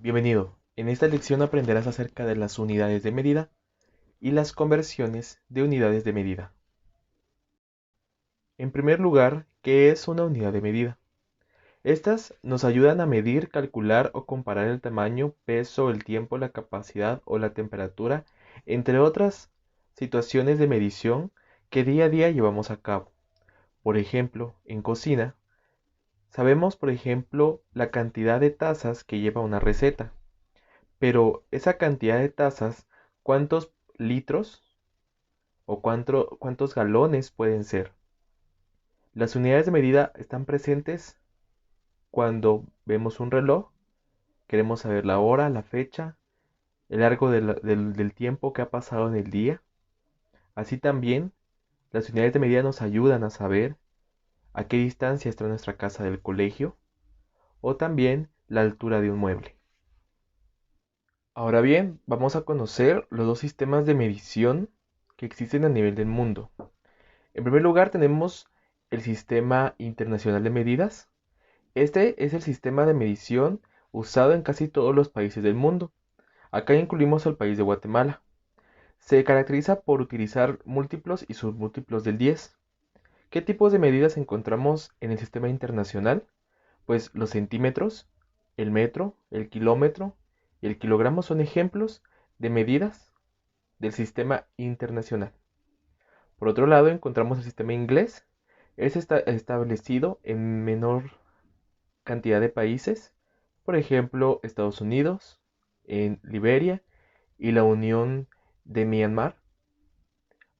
Bienvenido. En esta lección aprenderás acerca de las unidades de medida y las conversiones de unidades de medida. En primer lugar, ¿qué es una unidad de medida? Estas nos ayudan a medir, calcular o comparar el tamaño, peso, el tiempo, la capacidad o la temperatura, entre otras situaciones de medición que día a día llevamos a cabo. Por ejemplo, en cocina, sabemos, por ejemplo, la cantidad de tazas que lleva una receta. Pero esa cantidad de tazas, ¿cuántos litros o cuántos galones pueden ser? Las unidades de medida están presentes cuando vemos un reloj, queremos saber la hora, la fecha, el largo del tiempo que ha pasado en el día. Así también, las unidades de medida nos ayudan a saber a qué distancia está nuestra casa del colegio o también la altura de un mueble. Ahora bien, vamos a conocer los dos sistemas de medición que existen a nivel del mundo. En primer lugar tenemos el Sistema Internacional de Medidas. Este es el sistema de medición usado en casi todos los países del mundo. Acá incluimos al país de Guatemala. Se caracteriza por utilizar múltiplos y submúltiplos del 10. ¿Qué tipos de medidas encontramos en el sistema internacional? Pues los centímetros, el metro, el kilómetro y el kilogramo son ejemplos de medidas del sistema internacional. Por otro lado, encontramos el sistema inglés. Está establecido en menor cantidad de países, por ejemplo, Estados Unidos, en Liberia y la Unión de Myanmar,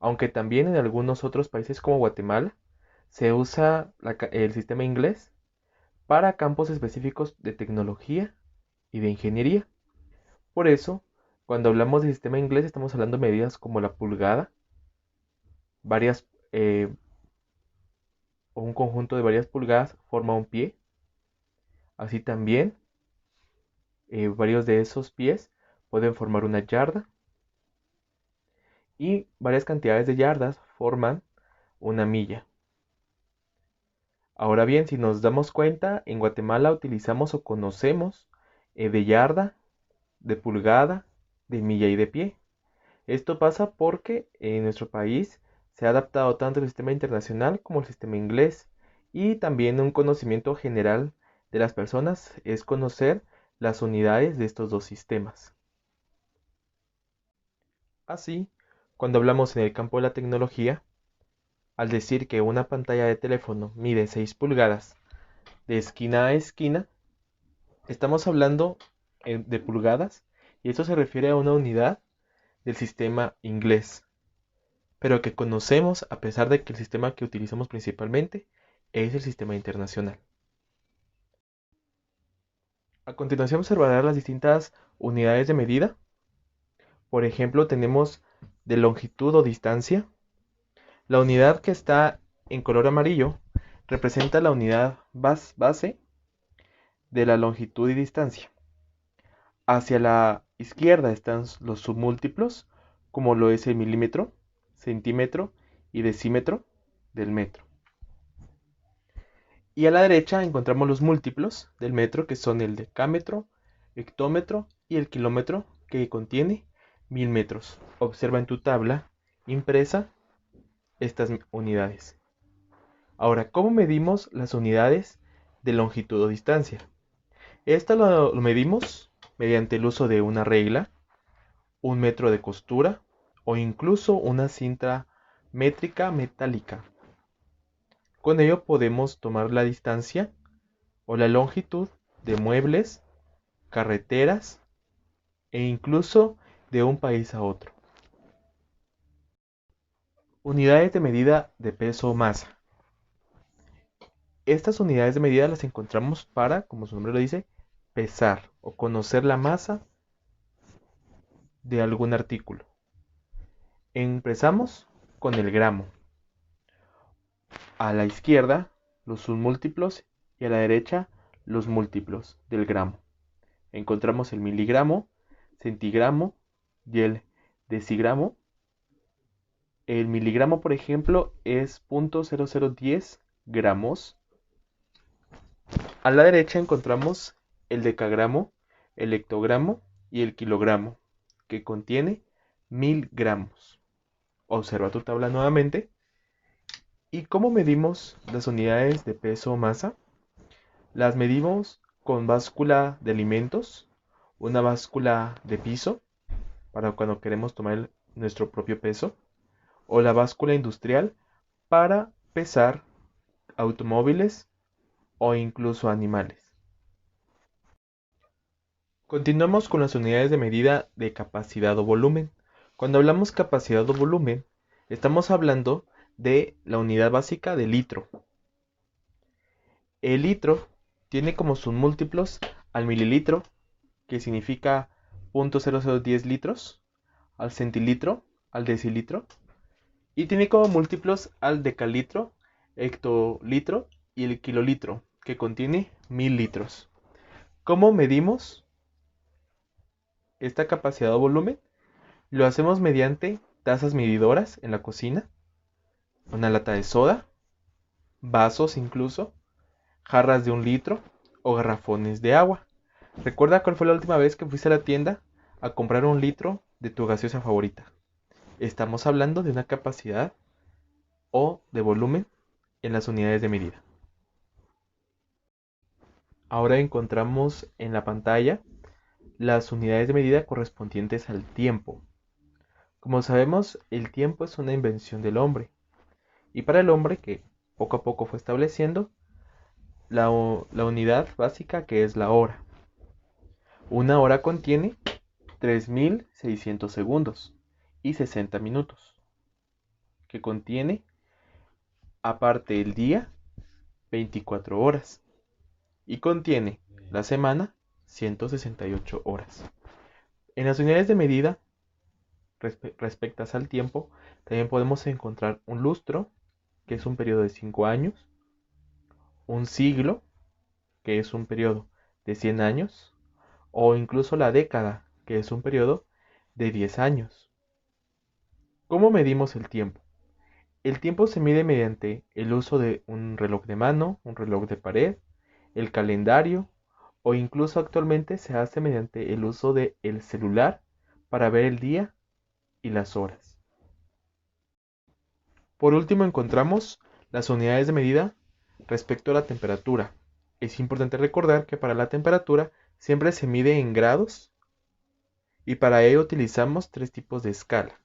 aunque también en algunos otros países como Guatemala se usa el sistema inglés para campos específicos de tecnología y de ingeniería. Por eso, cuando hablamos de sistema inglés estamos hablando de medidas como la pulgada, varias o un conjunto de varias pulgadas forma un pie. Así también, varios de esos pies pueden formar una yarda y varias cantidades de yardas forman una milla. Ahora bien, si nos damos cuenta, en Guatemala utilizamos o conocemos de yarda, de pulgada, de milla y de pie. Esto pasa porque en nuestro país se ha adaptado tanto el sistema internacional como el sistema inglés, y también un conocimiento general de las personas es conocer las unidades de estos dos sistemas. Así, cuando hablamos en el campo de la tecnología, al decir que una pantalla de teléfono mide 6 pulgadas de esquina a esquina, estamos hablando de pulgadas, y esto se refiere a una unidad del sistema inglés, pero que conocemos a pesar de que el sistema que utilizamos principalmente es el sistema internacional. A continuación observarás las distintas unidades de medida. Por ejemplo, tenemos de longitud o distancia. La unidad que está en color amarillo representa la unidad base de la longitud y distancia. Hacia la izquierda están los submúltiplos, como lo es el milímetro, centímetro y decímetro del metro. Y a la derecha encontramos los múltiplos del metro, que son el decámetro, hectómetro y el kilómetro, que contiene 1000 metros. Observa en tu tabla impresa estas unidades. Ahora, ¿cómo medimos las unidades de longitud o distancia? Esto lo medimos mediante el uso de una regla, un metro de costura o incluso una cinta métrica metálica. Con ello podemos tomar la distancia o la longitud de muebles, carreteras e incluso de un país a otro. Unidades de medida de peso o masa. Estas unidades de medida las encontramos para, como su nombre lo dice, pesar o conocer la masa de algún artículo. Empezamos con el gramo. A la izquierda los submúltiplos y a la derecha los múltiplos del gramo. Encontramos el miligramo, centigramo y el decigramo. El miligramo, por ejemplo, es 0.0010 gramos. A la derecha encontramos el decagramo, el hectogramo y el kilogramo, que contiene 1000 gramos. Observa tu tabla nuevamente. ¿Y cómo medimos las unidades de peso o masa? Las medimos con báscula de alimentos, una báscula de piso, para cuando queremos tomar nuestro propio peso, o la báscula industrial para pesar automóviles o incluso animales. Continuamos con las unidades de medida de capacidad o volumen. Cuando hablamos capacidad o volumen, estamos hablando de la unidad básica de litro. El litro tiene como sus múltiplos al mililitro, que significa 0.0010 litros, al centilitro, al decilitro, y tiene como múltiplos al decalitro, hectolitro y el kilolitro, que contiene 1000 litros. ¿Cómo medimos esta capacidad o volumen? Lo hacemos mediante tazas medidoras en la cocina, una lata de soda, vasos incluso, jarras de 1 litro o garrafones de agua. Recuerda cuál fue la última vez que fuiste a la tienda a comprar 1 litro de tu gaseosa favorita. Estamos hablando de una capacidad o de volumen en las unidades de medida. Ahora encontramos en la pantalla las unidades de medida correspondientes al tiempo. Como sabemos, el tiempo es una invención del hombre. Y para el hombre, que poco a poco fue estableciendo, la unidad básica, que es la hora. Una hora contiene 3600 segundos y 60 minutos, que contiene, aparte el día, 24 horas, y contiene la semana, 168 horas. En las unidades de medida respectas al tiempo, también podemos encontrar un lustro, que es un periodo de 5 años, un siglo, que es un periodo de 100 años, o incluso la década, que es un periodo de 10 años. ¿Cómo medimos el tiempo? El tiempo se mide mediante el uso de un reloj de mano, un reloj de pared, el calendario, o incluso actualmente se hace mediante el uso del celular para ver el día y las horas. Por último encontramos las unidades de medida respecto a la temperatura. Es importante recordar que para la temperatura siempre se mide en grados y para ello utilizamos 3 tipos de escala.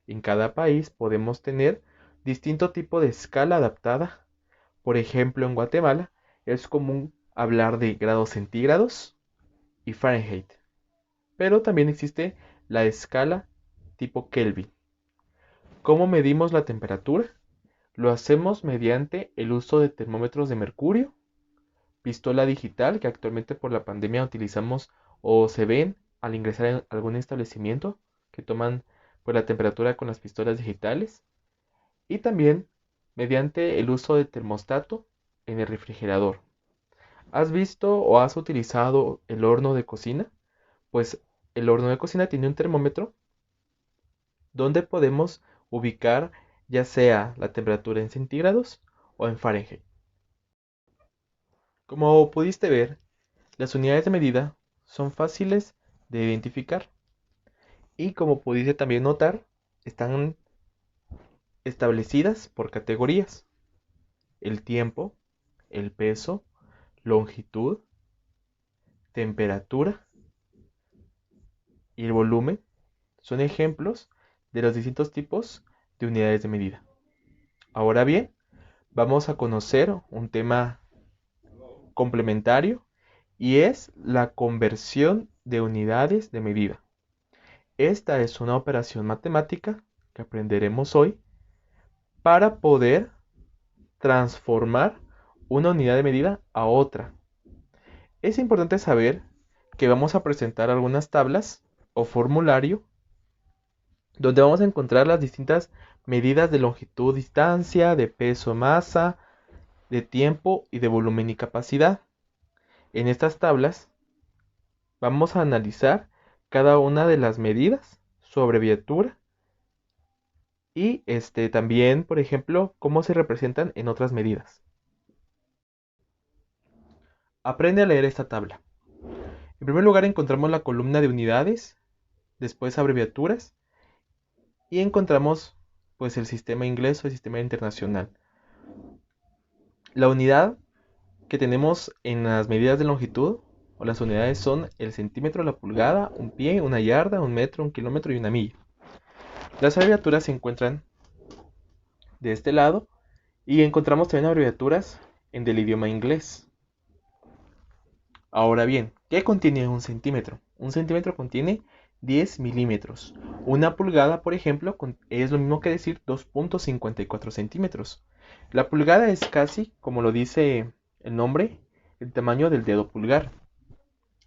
En cada país podemos tener distinto tipo de escala adaptada. Por ejemplo, en Guatemala es común hablar de grados centígrados y Fahrenheit, pero también existe la escala tipo Kelvin. ¿Cómo medimos la temperatura? Lo hacemos mediante el uso de termómetros de mercurio, pistola digital, que actualmente por la pandemia utilizamos o se ven al ingresar en algún establecimiento que toman pues la temperatura con las pistolas digitales, y también mediante el uso de termostato en el refrigerador. ¿Has visto o has utilizado el horno de cocina? Pues el horno de cocina tiene un termómetro donde podemos ubicar ya sea la temperatura en centígrados o en Fahrenheit. Como pudiste ver, las unidades de medida son fáciles de identificar y como pudiste también notar, están establecidas por categorías: el tiempo, el peso, longitud, temperatura y el volumen son ejemplos de los distintos tipos de unidades de medida. Ahora bien, vamos a conocer un tema complementario y es la conversión de unidades de medida. Esta es una operación matemática que aprenderemos hoy para poder transformar una unidad de medida a otra. Es importante saber que vamos a presentar algunas tablas o formulario donde vamos a encontrar las distintas medidas de longitud, distancia, de peso, masa, de tiempo y de volumen y capacidad. En estas tablas vamos a analizar cada una de las medidas, su abreviatura y también, por ejemplo, cómo se representan en otras medidas. Aprende a leer esta tabla. En primer lugar encontramos la columna de unidades, después abreviaturas y encontramos pues el sistema inglés o el sistema internacional. La unidad que tenemos en las medidas de longitud o las unidades son el centímetro, la pulgada, un pie, una yarda, un metro, un kilómetro y una milla. Las abreviaturas se encuentran de este lado y encontramos también abreviaturas en del idioma inglés. Ahora bien, ¿qué contiene un centímetro? Un centímetro contiene 10 milímetros. Una pulgada, por ejemplo, es lo mismo que decir 2.54 centímetros. La pulgada es casi, como lo dice el nombre, el tamaño del dedo pulgar,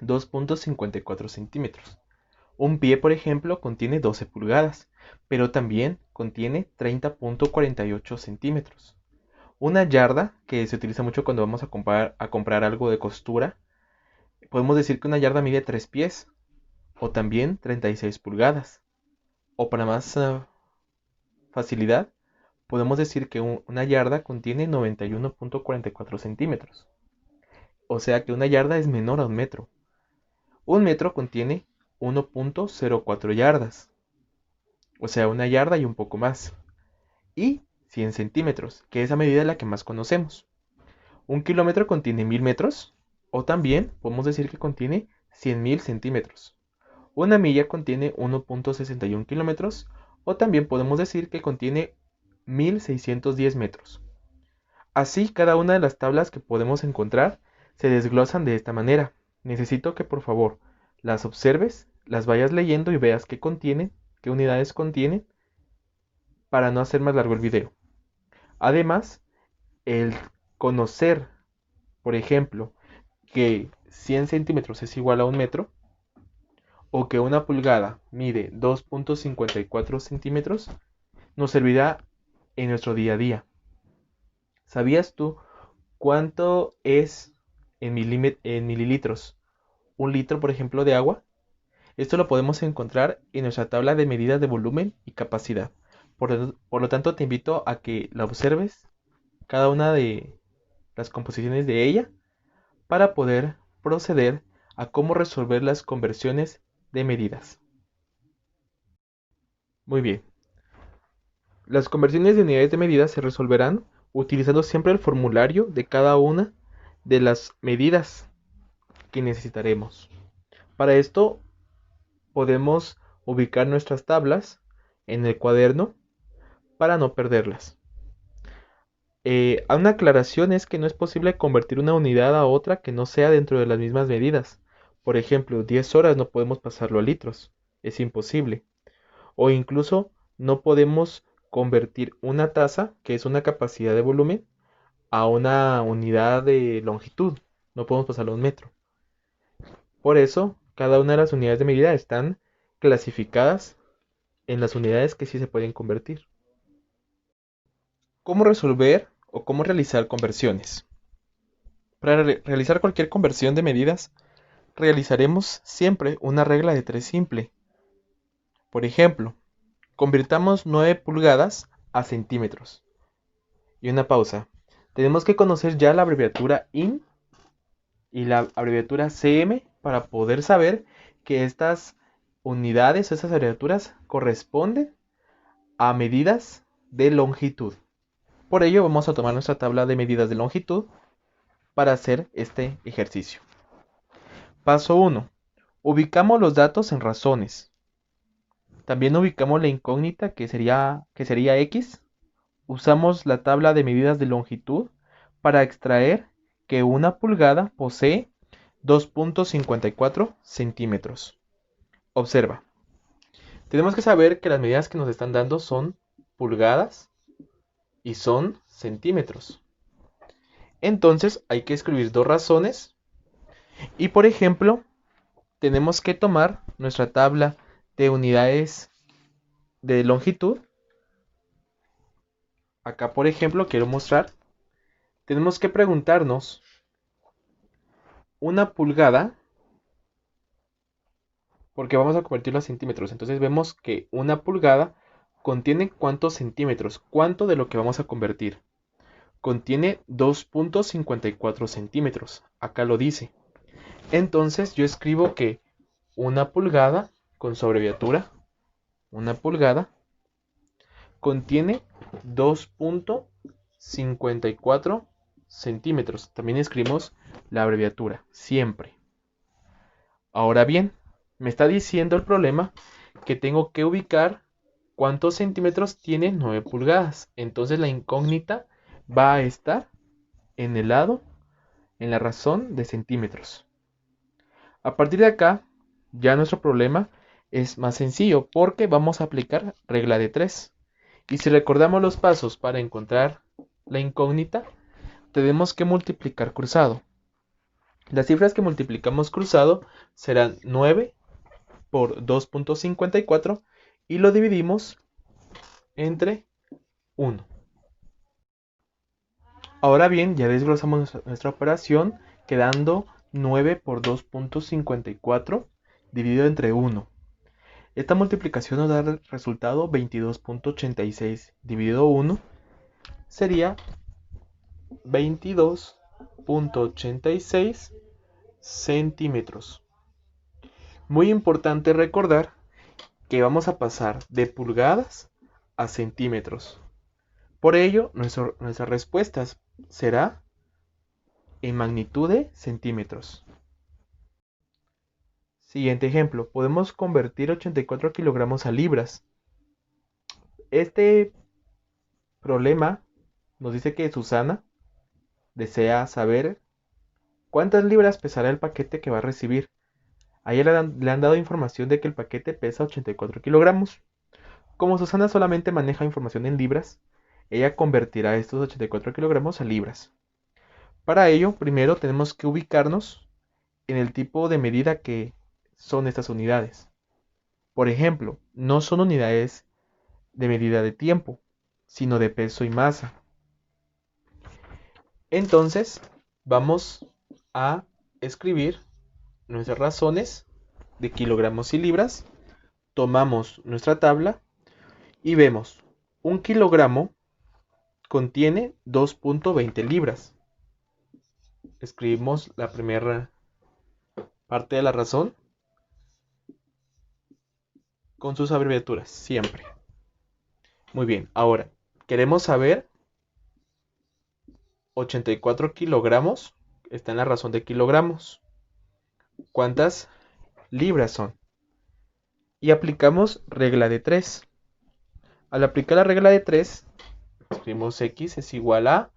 2.54 centímetros. Un pie, por ejemplo, contiene 12 pulgadas, pero también contiene 30.48 centímetros. Una yarda, que se utiliza mucho cuando vamos a comprar algo de costura, podemos decir que una yarda mide 3 pies, o también 36 pulgadas. O para más facilidad, podemos decir que una yarda contiene 91.44 centímetros. O sea que una yarda es menor a un metro. Un metro contiene 1.04 yardas. O sea, una yarda y un poco más. Y 100 centímetros, que es la medida la que más conocemos. Un kilómetro contiene 1000 metros, o también podemos decir que contiene 100.000 centímetros. Una milla contiene 1.61 kilómetros, o también podemos decir que contiene 1610 metros. Así, cada una de las tablas que podemos encontrar se desglosan de esta manera. Necesito que por favor las observes, las vayas leyendo y veas qué contienen, qué unidades contienen, para no hacer más largo el video. Además, el conocer, por ejemplo, que 100 centímetros es igual a un metro, o que una pulgada mide 2.54 centímetros, nos servirá en nuestro día a día. ¿Sabías tú cuánto es en mililitros un litro, por ejemplo, de agua? Esto lo podemos encontrar en nuestra tabla de medidas de volumen y capacidad. Por lo tanto, te invito a que la observes, cada una de las composiciones de ella, para poder proceder a cómo resolver las conversiones de medidas. Muy bien. Las conversiones de unidades de medida se resolverán utilizando siempre el formulario de cada una de las medidas que necesitaremos. Para esto podemos ubicar nuestras tablas en el cuaderno para no perderlas. Una aclaración es que no es posible convertir una unidad a otra que no sea dentro de las mismas medidas. Por ejemplo, 10 horas no podemos pasarlo a litros, es imposible. O incluso no podemos convertir una taza, que es una capacidad de volumen, a una unidad de longitud. No podemos pasarlo a un metro. Por eso, cada una de las unidades de medida están clasificadas en las unidades que sí se pueden convertir. ¿Cómo resolver o cómo realizar conversiones? Para realizar cualquier conversión de medidas, realizaremos siempre una regla de 3 simple. Por ejemplo, convirtamos 9 pulgadas a centímetros. Y una pausa. Tenemos que conocer ya la abreviatura IN y la abreviatura CM para poder saber que estas unidades o estas abreviaturas corresponden a medidas de longitud. Por ello vamos a tomar nuestra tabla de medidas de longitud para hacer este ejercicio. Paso 1. Ubicamos los datos en razones. También ubicamos la incógnita que sería X. Usamos la tabla de medidas de longitud para extraer que una pulgada posee 2.54 centímetros. Observa. Tenemos que saber que las medidas que nos están dando son pulgadas y son centímetros. Entonces hay que escribir dos razones y, por ejemplo, tenemos que tomar nuestra tabla de unidades de longitud. Acá, por ejemplo, quiero mostrar. Tenemos que preguntarnos una pulgada, porque vamos a convertirlo a centímetros. Entonces vemos que una pulgada contiene ¿cuántos centímetros? ¿Cuánto de lo que vamos a convertir? Contiene 2.54 centímetros. Acá lo dice. Entonces yo escribo que una pulgada, con su abreviatura, una pulgada, contiene 2,54 centímetros. También escribimos la abreviatura, siempre. Ahora bien, me está diciendo el problema que tengo que ubicar cuántos centímetros tiene 9 pulgadas. Entonces la incógnita va a estar en el lado, en la razón de centímetros. A partir de acá, ya nuestro problema es más sencillo porque vamos a aplicar regla de 3. Y si recordamos los pasos para encontrar la incógnita, tenemos que multiplicar cruzado. Las cifras que multiplicamos cruzado serán 9 por 2,54 y lo dividimos entre 1. Ahora bien, ya desglosamos nuestra operación quedando 9 por 2,54 dividido entre 1. Esta multiplicación nos da el resultado 22,86 dividido 1 sería 22,86 centímetros. Muy importante recordar que vamos a pasar de pulgadas a centímetros. Por ello, nuestra respuesta será en magnitud de centímetros. Siguiente ejemplo, podemos convertir 84 kilogramos a libras. Este problema nos dice que Susana desea saber cuántas libras pesará el paquete que va a recibir. A ella le han dado información de que el paquete pesa 84 kilogramos. Como Susana solamente maneja información en libras, ella convertirá estos 84 kilogramos a libras. Para ello, primero tenemos que ubicarnos en el tipo de medida que son estas unidades. Por ejemplo, no son unidades de medida de tiempo, sino de peso y masa. Entonces, vamos a escribir nuestras razones de kilogramos y libras. Tomamos nuestra tabla y vemos, un kilogramo contiene 2,20 libras. Escribimos la primera parte de la razón con sus abreviaturas, siempre. Muy bien, ahora queremos saber 84 kilogramos, está en la razón de kilogramos. ¿Cuántas libras son? Y aplicamos regla de 3. Al aplicar la regla de 3, escribimos x es igual a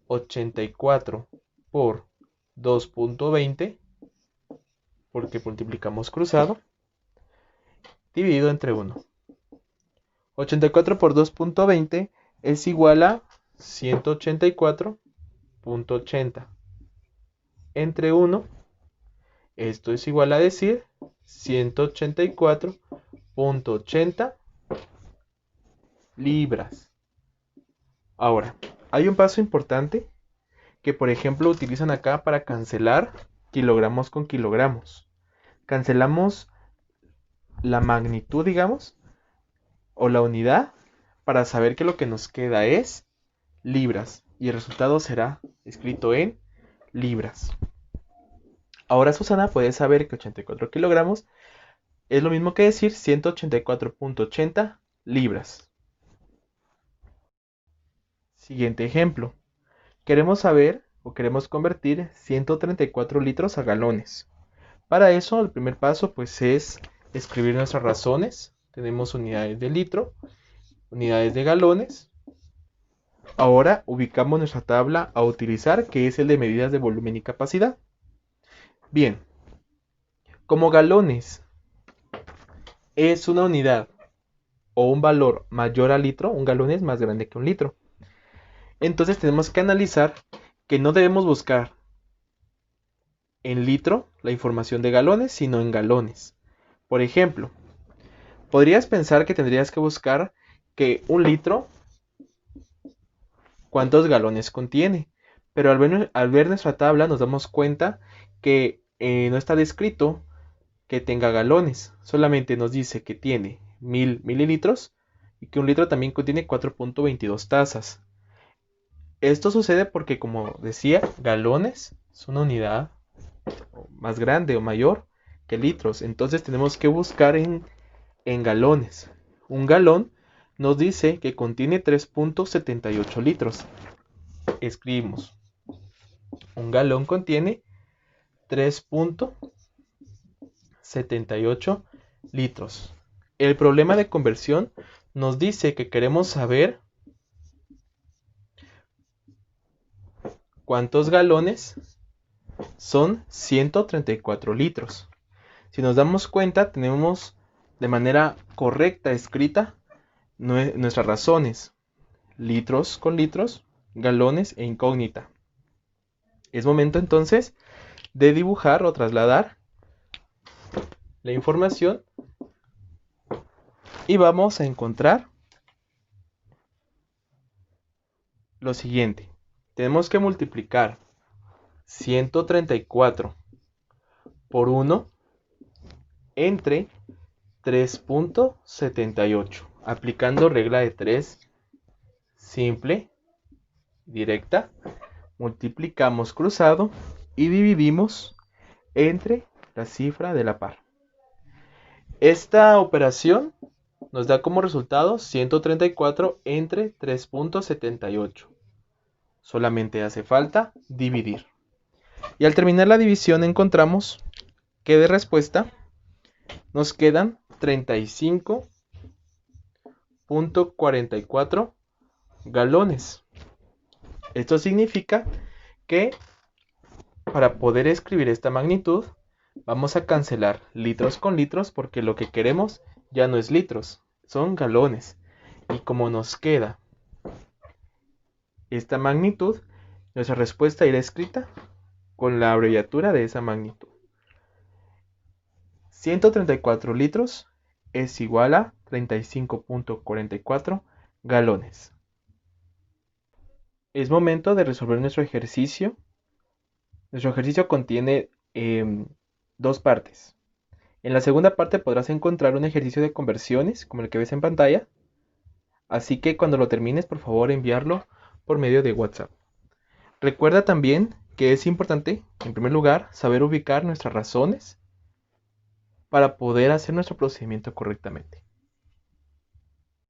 84 por 2,20, porque multiplicamos cruzado, dividido entre 1. 84 por 2,20 es igual a 184,80. Entre 1, esto es igual a decir 184,80 libras. Ahora, hay un paso importante que por ejemplo utilizan acá para cancelar kilogramos con kilogramos. Cancelamos la magnitud, digamos, o la unidad para saber que lo que nos queda es libras y el resultado será escrito en libras. Ahora Susana puede saber que 84 kilogramos es lo mismo que decir 184,80 libras. Siguiente ejemplo. Queremos saber o queremos convertir 134 litros a galones. Para eso el primer paso pues es escribir nuestras razones. Tenemos unidades de litro, unidades de galones. Ahora ubicamos nuestra tabla a utilizar, que es el de medidas de volumen y capacidad. Bien, como galones es una unidad o un valor mayor a litro, un galón es más grande que un litro. Entonces tenemos que analizar que no debemos buscar en litro la información de galones, sino en galones. Por ejemplo, podrías pensar que tendrías que buscar que un litro, cuántos galones contiene. Pero al ver nuestra tabla nos damos cuenta que no está descrito que tenga galones. Solamente nos dice que tiene 1000 mililitros y que un litro también contiene 4,22 tazas. Esto sucede porque, como decía, galones es una unidad o más grande o mayor que litros. Entonces tenemos que buscar en galones. Un galón nos dice que contiene 3.78 litros. Escribimos. Un galón contiene 3.78 litros. El problema de conversión nos dice que queremos saber cuántos galones son 134 litros. Si nos damos cuenta, tenemos de manera correcta escrita nuestras razones: litros con litros, galones e incógnita. Es momento entonces de dibujar o trasladar la información y vamos a encontrar lo siguiente. Tenemos que multiplicar 134 por 1 entre 3.78, aplicando regla de 3 simple, directa. Multiplicamos cruzado y dividimos entre la cifra de la par. Esta operación nos da como resultado 134 entre 3.78. Solamente hace falta dividir. Y al terminar la división encontramos que de respuesta nos quedan 35.44 galones. Esto significa que para poder escribir esta magnitud vamos a cancelar litros con litros, porque lo que queremos ya no es litros, son galones. Y como nos queda esta magnitud, nuestra respuesta irá escrita con la abreviatura de esa magnitud. 134 litros es igual a 35.44 galones. Es momento de resolver nuestro ejercicio. Nuestro ejercicio contiene dos partes. En la segunda parte podrás encontrar un ejercicio de conversiones como el que ves en pantalla. Así que cuando lo termines, por favor, enviarlo por medio de WhatsApp. Recuerda también que es importante, en primer lugar, saber ubicar nuestras razones para poder hacer nuestro procedimiento correctamente.